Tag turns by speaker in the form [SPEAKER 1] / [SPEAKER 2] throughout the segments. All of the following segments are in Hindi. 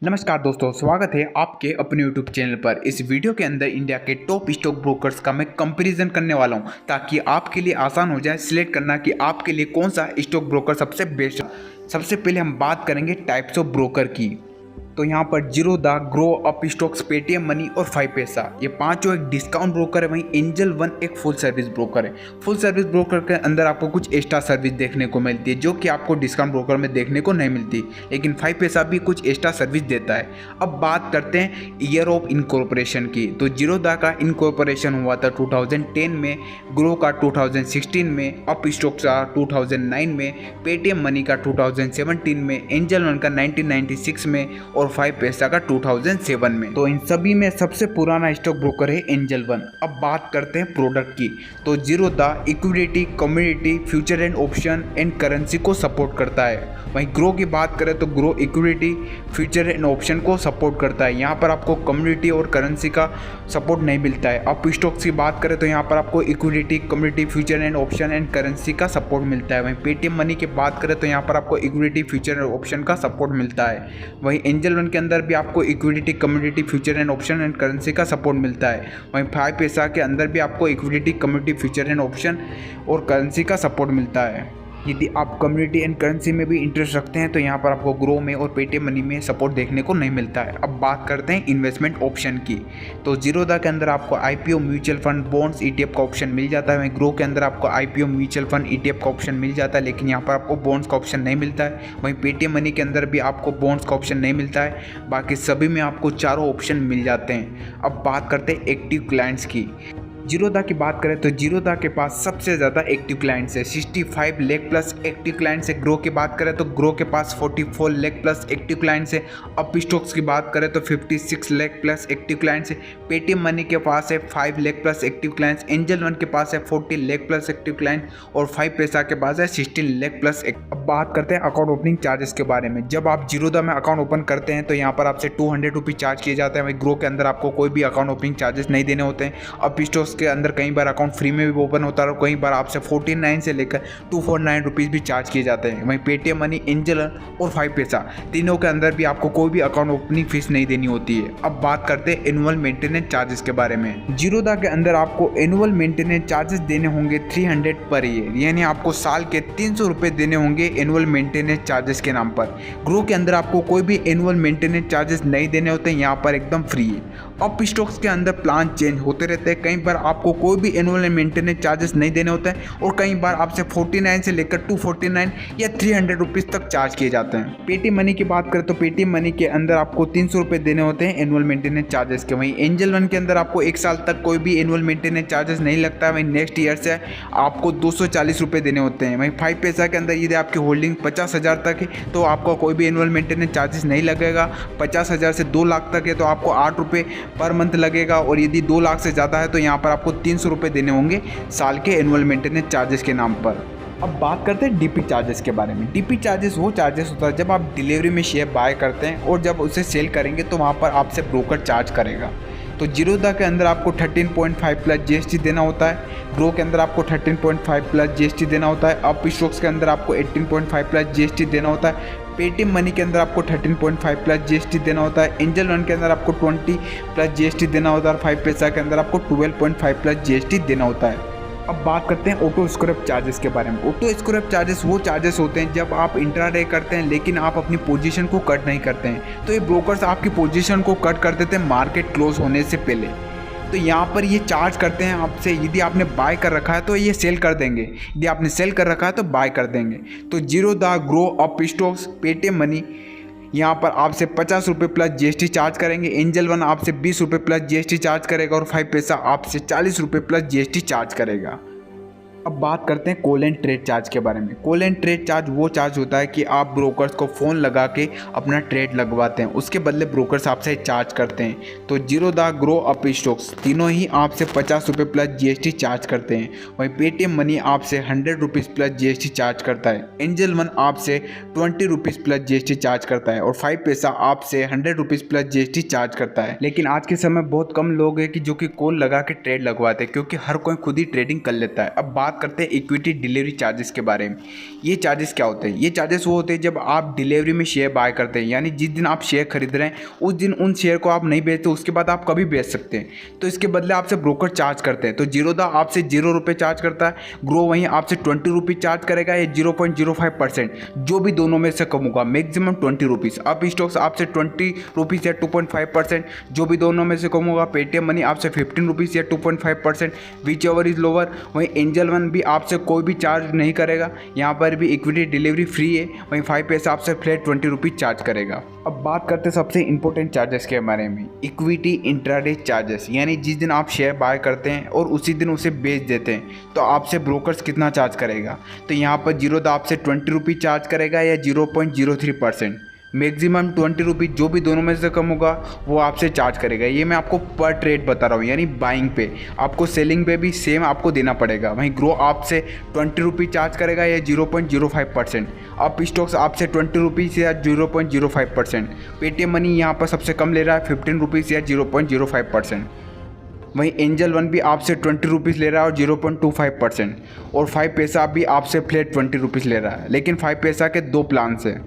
[SPEAKER 1] नमस्कार दोस्तों, स्वागत है आपके अपने YouTube चैनल पर। इस वीडियो के अंदर इंडिया के टॉप स्टॉक ब्रोकर्स का मैं कंपैरिजन करने वाला हूं, ताकि आपके लिए आसान हो जाए सिलेक्ट करना कि आपके लिए कौन सा स्टॉक ब्रोकर सबसे बेस्ट है। सबसे पहले हम बात करेंगे टाइप्स ऑफ ब्रोकर की। तो यहाँ पर Zerodha, grow, up stocks, Paytm money और 5 पैसा, ये पांचों एक डिस्काउंट ब्रोकर है। वहीं एंजल वन एक फुल सर्विस ब्रोकर है। फुल सर्विस ब्रोकर के अंदर आपको कुछ एक्स्ट्रा सर्विस देखने को मिलती है जो कि आपको डिस्काउंट ब्रोकर में देखने को नहीं मिलती, लेकिन 5 पैसा भी कुछ एक्स्ट्रा सर्विस देता है। अब बात करते हैं ईयर ऑफ इनकॉर्पोरेशन की। तो जीरोधा का इनकॉर्पोरेशन हुआ था 2010 में, ग्रो का 2016 में, अप स्टॉक्स का 2009 में, पेटीएम मनी का 2017 में, एंजल वन का 1996 में और 5 पैसा का 2007 में। तो इन सभी में सबसे पुराना स्टॉक ब्रोकर है एंजल वन। अब बात करते हैं प्रोडक्ट की। तो Zerodha equity, commodity, future and option and currency को सपोर्ट करता है। वहीं ग्रो की बात करें तो grow equity, future and option को सपोर्ट करता है। यहाँ पर आपको कमोडिटी और करेंसी का सपोर्ट नहीं मिलता है। अप स्टॉक्स की बात करें तो यहाँ पर आपको equity, commodity, future and option and currency का सपोर्ट मिलता है। वहीं पेटीएम मनी की बात करें तो यहाँ पर आपको इक्विटी, फ्यूचर एंड ऑप्शन का सपोर्ट मिलता है। वहीं एंजल वन के अंदर भी आपको equity, commodity, future and option and currency का सपोर्ट मिलता है। वहीं 5 पैसा के अंदर भी आपको equity, commodity, future and option और करेंसी का सपोर्ट मिलता है। यदि आप कम्युनिटी एंड करेंसी में भी इंटरेस्ट रखते हैं तो यहाँ पर आपको ग्रो में और पेटीएम मनी में सपोर्ट देखने को नहीं मिलता है। अब बात करते हैं इन्वेस्टमेंट ऑप्शन की। तो जीरोधा के अंदर आपको IPO, mutual fund, bonds, ETF का ऑप्शन मिल जाता है। वहीं ग्रो के अंदर आपको आईपीओ, म्यूचुअल फंड, ईटीएफ का ऑप्शन मिल जाता है, लेकिन यहाँ पर आपको बॉन्ड्स का ऑप्शन नहीं मिलता है। वहीं पेटीएम मनी के अंदर भी आपको बॉन्ड्स का ऑप्शन नहीं मिलता है। बाकी सभी में आपको चारों ऑप्शन मिल जाते हैं। अब बात करते हैं एक्टिव क्लाइंट्स की। जीरोधा की बात करें तो जीरोधा के पास सबसे ज़्यादा एक्टिव क्लाइंट्स है, 65 लाख प्लस एक्टिव क्लाइंट्स है। ग्रो की बात करें तो ग्रो के पास 44 लाख प्लस एक्टिव क्लाइंट्स है। अप स्टॉक्स की बात करें तो 56 लाख प्लस एक्टिव क्लाइंट्स है। पेटीएम मनी के पास है 5 lakh plus active clients. Angel one के पास है 40 लाख प्लस एक्टिव क्लाइंट्स और 5 पैसा के पास है 16 लाख प्लस। अब बात करते हैं अकाउंट ओपनिंग चार्जेस के बारे में। जब आप जीरोधा में अकाउंट ओपन करते हैं तो यहाँ पर आपसे 200 रुपीज़ चार्ज किए जाते हैं। वहीं ग्रो के अंदर आपको कोई भी अकाउंट ओपनिंग चार्जेस नहीं देने होते हैं। अप स्टॉक्स के अंदर कई बार अकाउंट फ्री में भी ओपन होता है और कई बार आपसे 49 से लेकर 249 रुपीज़ भी चार्ज किए जाते हैं। वहीं पेटीएम मनी, एंजल और 5 पैसा तीनों के अंदर भी आपको कोई भी अकाउंट ओपनिंग फीस नहीं देनी होती है। अब बात करते हैं एनुअल मेंटेनेंस चार्जेस के बारे में। जीरोधा के अंदर आपको एनुअल मेंटेनेंस चार्जेस देने होंगे 300 पर ईयर, यानी आपको साल के 300 रुपये देने होंगे एनुअल मेंटेनेंस चार्जेस के नाम पर। ग्रो के अंदर आपको कोई भी एनुअल मेंटेनेंस चार्जेस नहीं देने होते हैं, यहाँ पर एकदम फ्री है। अप स्टॉक्स के अंदर प्लान चेंज होते रहते हैं, कई बार आपको कोई भी एनुअल मेंटेनेंस चार्जेस नहीं देने होते हैं और कई बार आपसे 49 से लेकर 249 या 300 रुपीज़ तक चार्ज किए जाते हैं। पेटीएम मनी की बात करें तो पेटीएम मनी के अंदर आपको 300 रुपये देने होते हैं एनुअल मेंटेनेंस चार्जेस के। वहीं एंजल वन के अंदर आपको 1 साल तक कोई भी एनुअल मेंटेनेंस चार्जेस नहीं लगता है। वहीं नेक्स्ट ईयर से आपको 240 रुपये देने होते हैं। वहीं 5 पैसा के अंदर यदि आपकी होल्डिंग 50,000 तक है तो आपको कोई भी एनुअल मेंटेनेंस चार्जेस नहीं लगेगा। 50,000 से 2 लाख तक है तो आपको 8 रुपये पर मंथ लगेगा, और यदि 2 लाख से ज़्यादा है तो यहाँ पर आपको 300 रुपये देने होंगे साल के एनुअल मेंटेनेंस चार्जेस के नाम पर। अब बात करते हैं डीपी चार्जेस के बारे में। डीपी चार्जेस वो चार्जेस होता है जब आप डिलीवरी में शेयर बाय करते हैं और जब उसे सेल करेंगे तो वहाँ पर आपसे ब्रोकर चार्ज करेगा। तो जीरोधा के अंदर आपको 13.5 प्लस जीएसटी देना होता है। ग्रो के अंदर आपको 13.5 प्लस जीएसटी देना होता है। अप स्टॉक्स के अंदर आपको 18.5 प्लस जीएसटी देना होता है। पेटीएम मनी के अंदर आपको 13.5 प्लस जीएसटी देना होता है। एंजल वन के अंदर आपको 20 प्लस जीएसटी देना होता है और 5 पैसा के अंदर आपको 12.5 प्लस जीएसटी देना होता है। अब बात करते हैं ऑटो स्क्रैप चार्जेस के बारे में। ऑटो स्क्रैप चार्जेस वो चार्जेस होते हैं जब आप इंट्राडे करते हैं लेकिन आप अपनी पोजीशन को कट नहीं करते हैं। तो ये ब्रोकर्स आपकी पोजीशन को कट कर देते हैं मार्केट क्लोज होने से पहले। तो यहाँ पर ये चार्ज करते हैं आपसे। यदि आपने बाय कर रखा है तो ये सेल कर देंगे, यदि आपने सेल कर रखा है तो बाय कर देंगे। तो Zerodha, grow, up stocks, Paytm money यहाँ पर आपसे 50 रुपये प्लस जीएसटी चार्ज करेंगे। एंजल वन आपसे 20 रुपये प्लस जीएसटी चार्ज करेगा और 5 पैसा आपसे 40 रुपये प्लस जीएसटी चार्ज करेगा। अब बात करते हैं कॉल एंड ट्रेड चार्ज के बारे में। कॉल एंड ट्रेड चार्ज वो चार्ज होता है कि आप ब्रोकर्स को फ़ोन लगा के अपना ट्रेड लगवाते हैं, उसके बदले ब्रोकर्स आपसे चार्ज करते हैं। तो जीरोधा, ग्रो, अप स्टॉक्स तीनों ही आपसे 50 रुपये प्लस जीएसटी चार्ज करते हैं। वहीं पेटीएम मनी आपसे 100 रुपीज़ प्लस जीएसटी चार्ज करता है। एंजल वन आपसे 20 रुपीज़ प्लस जीएसटी चार्ज करता है और 5 पैसा आपसे 100 रुपीज़ प्लस जीएसटी चार्ज करता है। लेकिन आज के समय बहुत कम लोग हैं कि जो कि कॉल लगा के ट्रेड लगवाते हैं, क्योंकि हर कोई खुद ही ट्रेडिंग कर लेता है। अब बात बात करते हैं इक्विटी डिलीवरी चार्जेस के बारे में। ये चार्जेस क्या होते हैं? ये चार्जेस वो होते हैं जब आप डिलीवरी में शेयर बाय करते हैं, यानी जिस दिन आप शेयर खरीद रहे हैं उस दिन उन शेयर को आप नहीं बेचते, उसके बाद आप कभी बेच सकते हैं, तो इसके बदले आपसे ब्रोकर चार्ज करते हैं। तो जीरोधा आपसे 0 रुपये चार्ज करता है, ग्रो वहीं आपसे 20 रुपीज़ चार्ज करेगा या 0.05%, जो भी दोनों में से कम होगा, मैक्सिमम 20 रुपीज़। अप स्टॉक्स आपसे 20 रुपीज़ या 2.5%, जो भी दोनों में से कम होगा। पेटीएम मनी आपसे 15 रुपीज़ या 2.5%, विच एवर इज लोअर। वहीं एंजल वन भी आपसे कोई भी चार्ज नहीं करेगा, यहाँ पर भी इक्विटी डिलीवरी फ्री है। वहीं 5 पैसा आपसे फ्लैट 20 रुपीज़ चार्ज करेगा। अब बात करते हैं सबसे इंपॉर्टेंट चार्जेस के बारे में, इक्विटी इंट्राडे चार्जेस, यानी जिस दिन आप शेयर बाय करते हैं और उसी दिन उसे बेच देते हैं तो आपसे ब्रोकर्स कितना चार्ज करेगा। तो यहाँ पर जीरोधा आपसे 20 रुपीज़ चार्ज करेगा या 0.03%, मैक्सिमम 20 रुपीज़, जो भी दोनों में से कम होगा वो आपसे चार्ज करेगा। ये मैं आपको पर ट्रेड बता रहा हूँ, यानी बाइंग पे। आपको सेलिंग पे भी सेम आपको देना पड़ेगा। वहीं ग्रो आपसे 20 रुपीज़ चार्ज करेगा या 0.05%, अप स्टॉक्स आपसे 20 रुपीज़ या 0.05%, पेटीएम मनी यहाँ पर सबसे कम ले रहा है 15 रुपीज़ या 0.05%। वहीं एंजल वन भी आपसे 20 रुपीज़ ले रहा है और 0.25%, और 5 पैसा भी आपसे फ्लैट 20 रुपीज़ ले रहा है। लेकिन 5 पैसा के 2 प्लान है।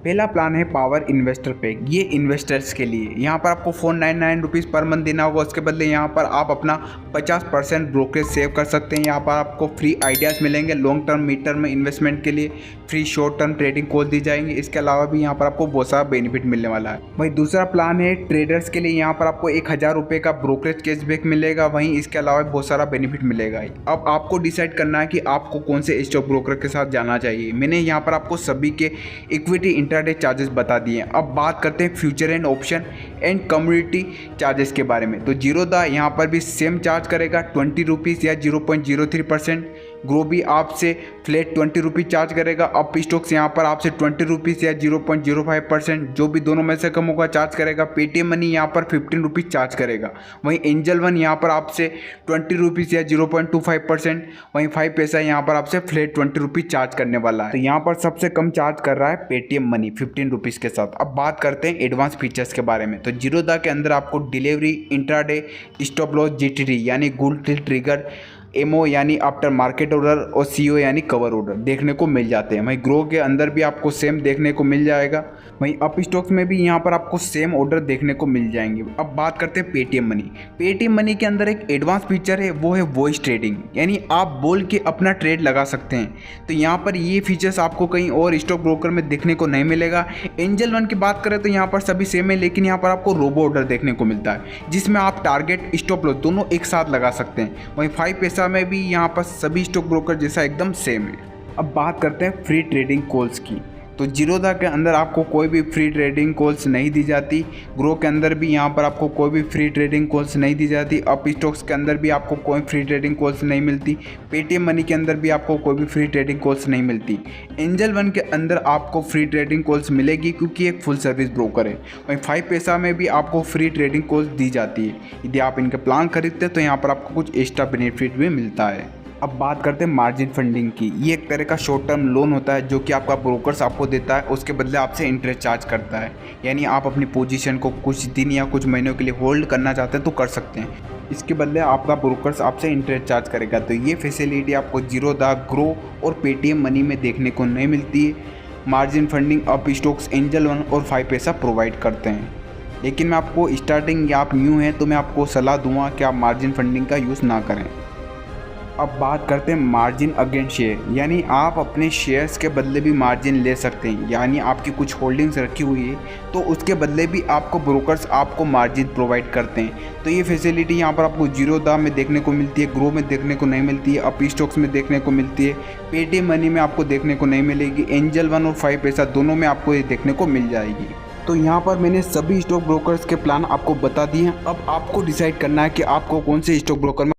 [SPEAKER 1] पहला प्लान है पावर इन्वेस्टर पैक, ये इन्वेस्टर्स के लिए। यहाँ पर आपको 499 रुपीज़ पर मंथ देना होगा, उसके बदले यहाँ पर आप अपना 50% ब्रोकरेज सेव कर सकते हैं। यहाँ पर आपको फ्री आइडियाज़ मिलेंगे लॉन्ग टर्म मिड टर्म में इन्वेस्टमेंट के लिए, free short term trading call दी जाएंगी। इसके अलावा भी यहाँ पर आपको बहुत सारा बेनिफिट मिलने वाला है। वहीं दूसरा प्लान है ट्रेडर्स के लिए, यहाँ पर आपको 1000 रुपये का ब्रोकरेज कैशबैक मिलेगा। वहीं इसके अलावा बहुत सारा बेनिफिट मिलेगा। अब आपको डिसाइड करना है कि आपको कौन से स्टॉक ब्रोकर के साथ जाना चाहिए। मैंने यहाँ पर आपको सभी के इक्विटी इंट्राडे चार्जेस बता दिए। अब बात करते हैं future and option and community charges के बारे में। तो जीरोधा यहाँ पर भी सेम चार्ज करेगा 20 रुपीज़ या 0.03%, ग्रो भी आपसे फ्लैट 20 रुपीज़ चार्ज करेगा, अप स्टॉक्स यहाँ पर आपसे 20 रुपीज़ या 0.05%, जो भी दोनों में से कम होगा चार्ज करेगा। पेटीएम मनी यहाँ पर 15 रुपीज़ चार्ज करेगा। वहीं एंजल वन यहाँ पर आपसे 20 रुपीज़ या 0.25%, वहीं 5 पैसा यहाँ पर आपसे फ्लैट 20 रुपीज़ चार्ज करने वाला है। तो यहाँ पर सबसे कम चार्ज कर रहा है पेटीएम मनी 15 रुपीज़ के साथ। अब बात करते हैं एडवांस फीचर्स के बारे में। तो जीरोधा के अंदर आपको delivery, intraday, stop loss, GTD यानी गुड टिल ट्रिगर, एमओ यानी आफ्टर मार्केट ऑर्डर, और सीओ यानी कवर ऑर्डर देखने को मिल जाते हैं। वहीं ग्रो के अंदर भी आपको सेम देखने को मिल जाएगा। वहीं अप स्टॉक्स में भी यहाँ पर आपको सेम ऑर्डर देखने को मिल जाएंगे। अब बात करते हैं पेटीएम मनी। पेटीएम मनी के अंदर एक एडवांस फीचर है, वो है वॉइस ट्रेडिंग, यानी आप बोल के अपना ट्रेड लगा सकते हैं। तो यहाँ पर ये फीचर्स आपको कहीं और स्टॉक ब्रोकर में देखने को नहीं मिलेगा। एंजल वन की बात करें तो यहाँ पर सभी सेम है, लेकिन यहाँ पर आपको रोबो ऑर्डर देखने को मिलता है, जिसमें आप टारगेट, स्टॉप लॉस दोनों एक साथ लगा सकते हैं। वहीं 5 पैसा में भी यहाँ पर सभी स्टॉक ब्रोकर जैसा एकदम सेम है। अब बात करते हैं फ्री ट्रेडिंग कॉल्स की। तो जीरोधा के अंदर आपको कोई भी फ्री ट्रेडिंग कॉल्स नहीं दी जाती। ग्रो के अंदर भी यहाँ पर आपको कोई भी फ्री ट्रेडिंग कॉल्स नहीं दी जाती। अप स्टॉक्स के अंदर भी आपको कोई फ्री ट्रेडिंग कॉल्स नहीं मिलती। पेटीएम मनी के अंदर भी आपको कोई भी फ्री ट्रेडिंग कॉल्स नहीं मिलती। एंजल वन के अंदर आपको फ्री ट्रेडिंग कॉल्स मिलेगी, क्योंकि एक फुल सर्विस ब्रोकर है। वहीं 5 पैसा में भी आपको फ्री ट्रेडिंग कॉल्स दी जाती है। यदि आप इनके प्लान खरीदते हैं तो यहाँ पर आपको कुछ एक्स्ट्रा बेनिफिट भी मिलता है। अब बात करते हैं मार्जिन फंडिंग की। ये एक तरह का शॉर्ट टर्म लोन होता है जो कि आपका ब्रोकर्स आपको देता है, उसके बदले आपसे इंटरेस्ट चार्ज करता है। यानी आप अपनी पोजीशन को कुछ दिन या कुछ महीनों के लिए होल्ड करना चाहते हैं तो कर सकते हैं, इसके बदले आपका ब्रोकर्स आपसे इंटरेस्ट चार्ज करेगा। तो ये फैसिलिटी आपको जीरोधा, ग्रो और पेटीएम मनी में देखने को नहीं मिलती है। Margin funding up stocks, angel one और 5 पैसा प्रोवाइड करते हैं। लेकिन मैं आपको स्टार्टिंग या आप न्यू हैं तो मैं आपको सलाह दूंगा कि आप मार्जिन फंडिंग का यूज़ ना करें। अब बात करते हैं मार्जिन अगेंस्ट शेयर, यानी आप अपने शेयर्स के बदले भी मार्जिन ले सकते हैं। यानी आपकी कुछ होल्डिंग्स रखी हुई है तो उसके बदले भी आपको ब्रोकर्स आपको मार्जिन प्रोवाइड करते हैं। तो ये फैसिलिटी यहाँ पर आपको जीरोधा में देखने को मिलती है, ग्रो में देखने को नहीं मिलती है, अप स्टॉक्स में देखने को मिलती है, पेटीएम मनी में आपको देखने को नहीं मिलेगी। एंजल वन और 5 पैसा दोनों में आपको ये देखने को मिल जाएगी। तो यहाँ पर मैंने सभी स्टॉक ब्रोकर्स के प्लान आपको बता दिए हैं। अब आपको डिसाइड करना है कि आपको कौन से स्टॉक ब्रोकर में